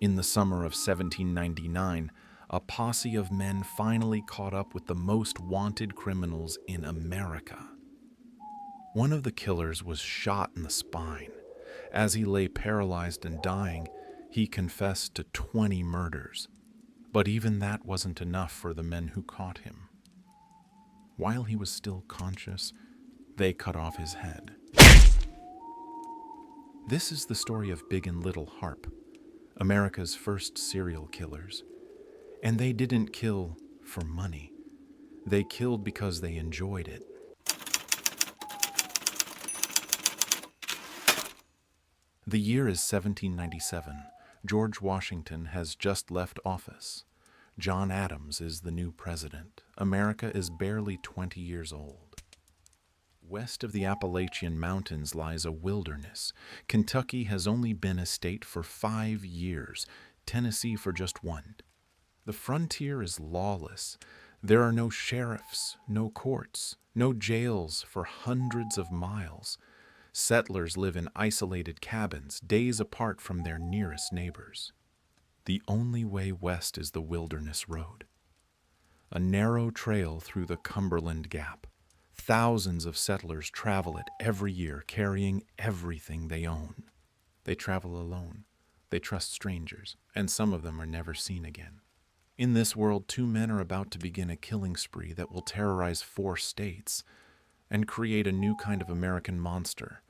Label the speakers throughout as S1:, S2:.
S1: In the summer of 1799, a posse of men finally caught up with the most wanted criminals in America. One of the killers was shot in the spine. As he lay paralyzed and dying, he confessed to 20 murders. But even that wasn't enough for the men who caught him. While he was still conscious, they cut off his head. This is the story of Big and Little Harpe, America's first serial killers. And they didn't kill for money. They killed because they enjoyed it. The year is 1797. George Washington has just left office. John Adams is the new president. America is barely 20 years old. West of the Appalachian Mountains lies a wilderness. Kentucky has only been a state for 5 years, Tennessee for just 1. The frontier is lawless. There are no sheriffs, no courts, no jails for hundreds of miles. Settlers live in isolated cabins, days apart from their nearest neighbors. The only way west is the Wilderness Road, a narrow trail through the Cumberland Gap. Thousands of settlers travel it every year, carrying everything they own. They travel alone, they trust strangers, and some of them are never seen again. In this world, 2 men are about to begin a killing spree that will terrorize 4 states and create a new kind of American monster.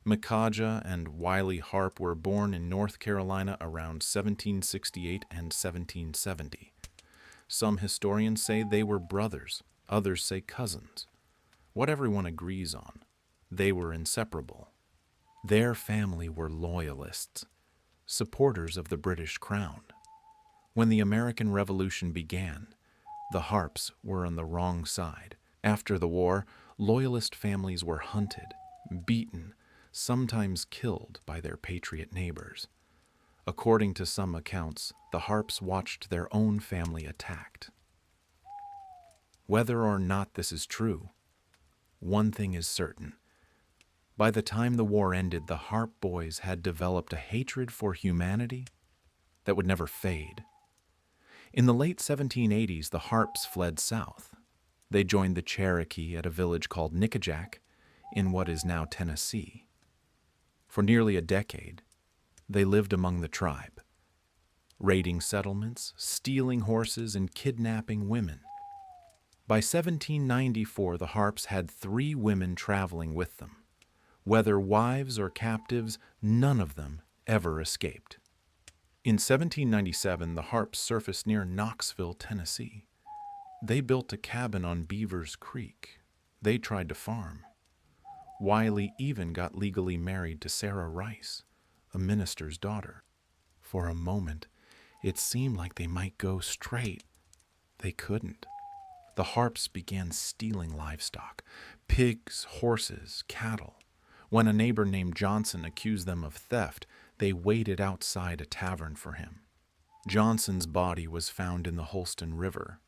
S1: Micajah and Wiley Harpe were born in North Carolina around 1768 and 1770. Some historians say they were brothers, others say cousins. What everyone agrees on, they were inseparable. Their family were loyalists, supporters of the British crown. When the American Revolution began, the Harpes were on the wrong side. After the war, loyalist families were hunted, beaten, sometimes killed by their patriot neighbors. According to some accounts, the Harpes watched their own family attacked. Whether or not this is true, one thing is certain. By the time the war ended, the Harpe boys had developed a hatred for humanity that would never fade. In the late 1780s, the Harpes fled south. They joined the Cherokee at a village called Micajah in what is now Tennessee. For nearly a decade, they lived among the tribe, raiding settlements, stealing horses, and kidnapping women. By 1794, the Harpes had 3 women traveling with them. Whether wives or captives, none of them ever escaped. In 1797, the Harpes surfaced near Knoxville, Tennessee. They built a cabin on Beaver's Creek. They tried to farm. Wiley even got legally married to Sarah Rice, a minister's daughter. For a moment, it seemed like they might go straight. They couldn't. The Harpes began stealing livestock, pigs, horses, cattle. When a neighbor named Johnson accused them of theft, they waited outside a tavern for him. Johnson's body was found in the Holston River.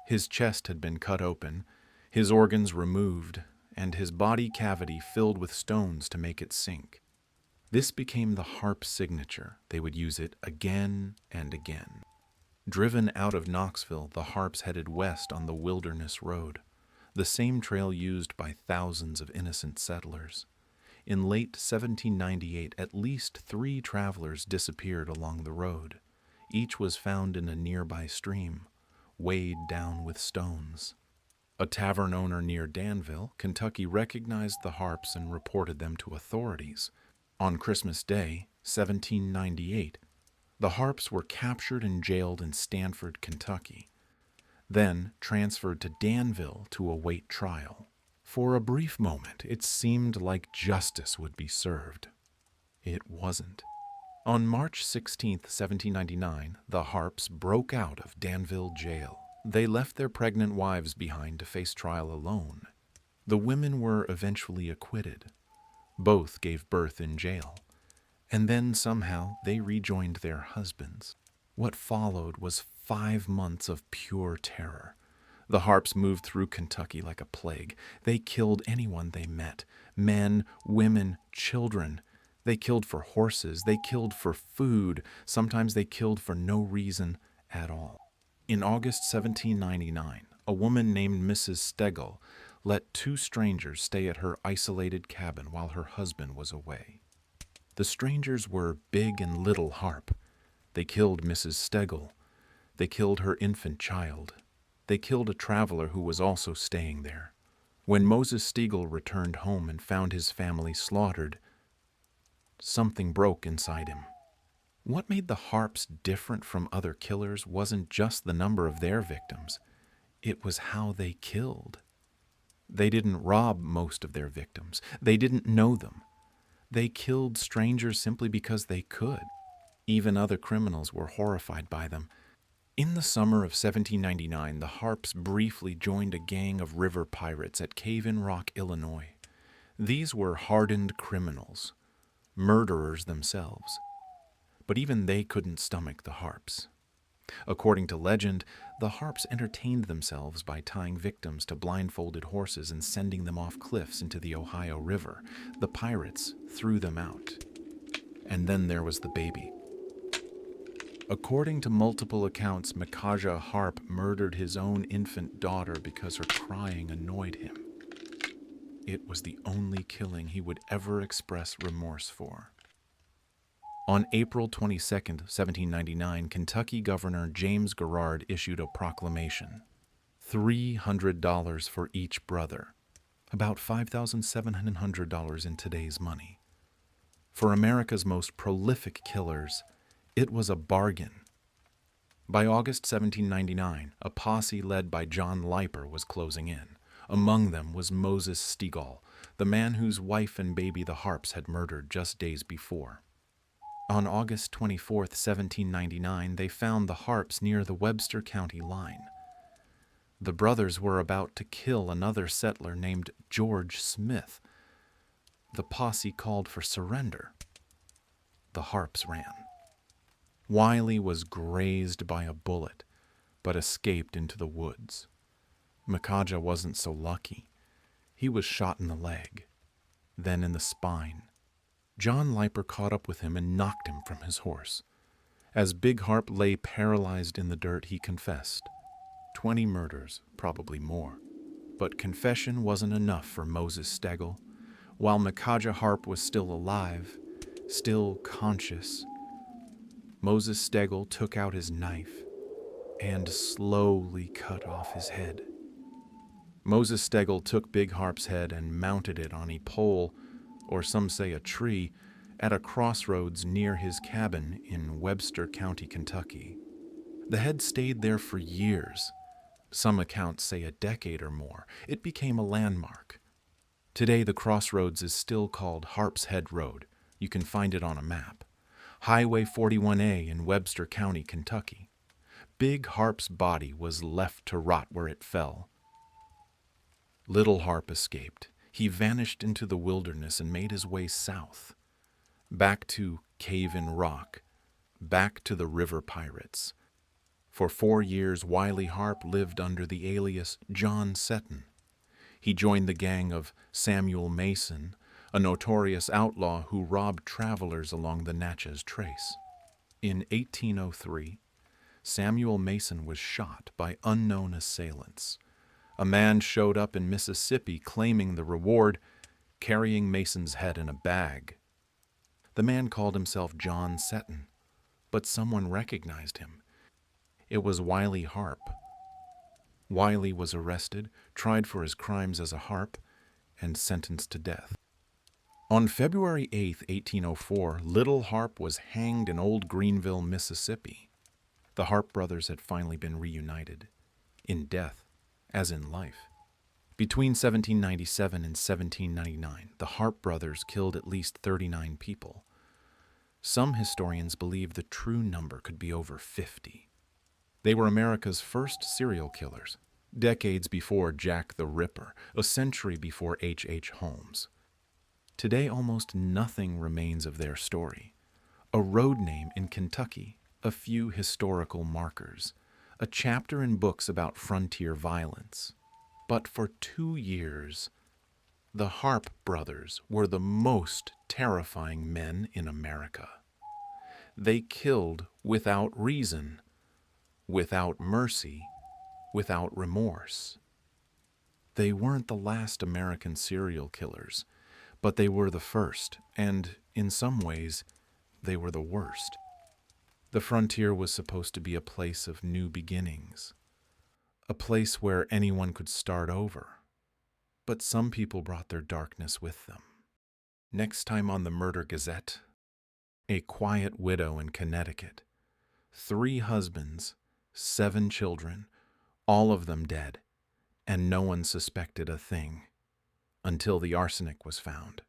S1: His chest had been cut open, his organs removed, and his body cavity filled with stones to make it sink. This became the Harpe signature. They would use it again and again. Driven out of Knoxville, the Harpes headed west on the Wilderness Road, the same trail used by thousands of innocent settlers. In late 1798, at least 3 travelers disappeared along the road. Each was found in a nearby stream, weighed down with stones. A tavern owner near Danville, Kentucky, recognized the Harpes and reported them to authorities. On Christmas Day, 1798, the Harpes were captured and jailed in Stanford, Kentucky, then transferred to Danville to await trial. For a brief moment, it seemed like justice would be served. It wasn't. On March 16, 1799, the Harpes broke out of Danville jail. They left their pregnant wives behind to face trial alone. The women were eventually acquitted. Both gave birth in jail. And then somehow they rejoined their husbands. What followed was 5 months of pure terror. The Harpes moved through Kentucky like a plague. They killed anyone they met, men, women, children. They killed for horses. They killed for food. Sometimes they killed for no reason at all. In August 1799, a woman named Mrs. Stegall let two strangers stay at her isolated cabin while her husband was away. The strangers were Big and Little Harpe. They killed Mrs. Stegall. They killed her infant child. They killed a traveler who was also staying there. When Moses Stegall returned home and found his family slaughtered, something broke inside him. What made the Harpes different from other killers wasn't just the number of their victims. It was how they killed. They didn't rob most of their victims. They didn't know them. They killed strangers simply because they could. Even other criminals were horrified by them. In the summer of 1799, the Harpes briefly joined a gang of river pirates at Cave in Rock, Illinois. These were hardened criminals, murderers themselves. But even they couldn't stomach the Harpes. According to legend, the Harpes entertained themselves by tying victims to blindfolded horses and sending them off cliffs into the Ohio River. The pirates threw them out. And then there was the baby. According to multiple accounts, Micajah Harpe murdered his own infant daughter because her crying annoyed him. It was the only killing he would ever express remorse for. On April 22, 1799, Kentucky Governor James Garrard issued a proclamation. $300 for each brother, about $5,700 in today's money. For America's most prolific killers, it was a bargain. By August 1799, a posse led by John Leiper was closing in. Among them was Moses Stegall, the man whose wife and baby the Harpes had murdered just days before. On August 24, 1799, they found the Harpes near the Webster County line. The brothers were about to kill another settler named George Smith. The posse called for surrender. The Harpes ran. Wiley was grazed by a bullet, but escaped into the woods. Micajah wasn't so lucky. He was shot in the leg, then in the spine. John Leiper caught up with him and knocked him from his horse. As Big Harpe lay paralyzed in the dirt, he confessed. 20 murders, probably more. But confession wasn't enough for Moses Stegall. While Micajah Harpe was still alive, still conscious, Moses Stegall took out his knife and slowly cut off his head. Moses Stegall took Big Harpe's head and mounted it on a pole, or some say a tree, at a crossroads near his cabin in Webster County, Kentucky. The head stayed there for years. Some accounts say a decade or more. It became a landmark. Today, the crossroads is still called Harp's Head Road. You can find it on a map. Highway 41A in Webster County, Kentucky. Big Harpe's body was left to rot where it fell. Little Harpe escaped. He vanished into the wilderness and made his way south. Back to Cave in Rock. Back to the river pirates. For 4 years, Wiley Harpe lived under the alias John Seton. He joined the gang of Samuel Mason, a notorious outlaw who robbed travelers along the Natchez Trace. In 1803, Samuel Mason was shot by unknown assailants. A man showed up in Mississippi claiming the reward, carrying Mason's head in a bag. The man called himself John Seton, but someone recognized him. It was Wiley Harpe. Wiley was arrested, tried for his crimes as a Harpe, and sentenced to death. On February 8, 1804, Little Harpe was hanged in Old Greenville, Mississippi. The Harpe brothers had finally been reunited, in death as in life. Between 1797 and 1799, the Harpe brothers killed at least 39 people. Some historians believe the true number could be over 50. They were America's first serial killers, decades before Jack the Ripper, a century before H.H. Holmes. Today, almost nothing remains of their story. A road name in Kentucky, a few historical markers, a chapter in books about frontier violence. But for 2 years, the Harpe Brothers were the most terrifying men in America. They killed without reason, without mercy, without remorse. They weren't the last American serial killers, but they were the first, and in some ways, they were the worst. The frontier was supposed to be a place of new beginnings, a place where anyone could start over. But some people brought their darkness with them. Next time on the Murder Gazette, a quiet widow in Connecticut, 3 husbands, 7 children, all of them dead, and no one suspected a thing until the arsenic was found.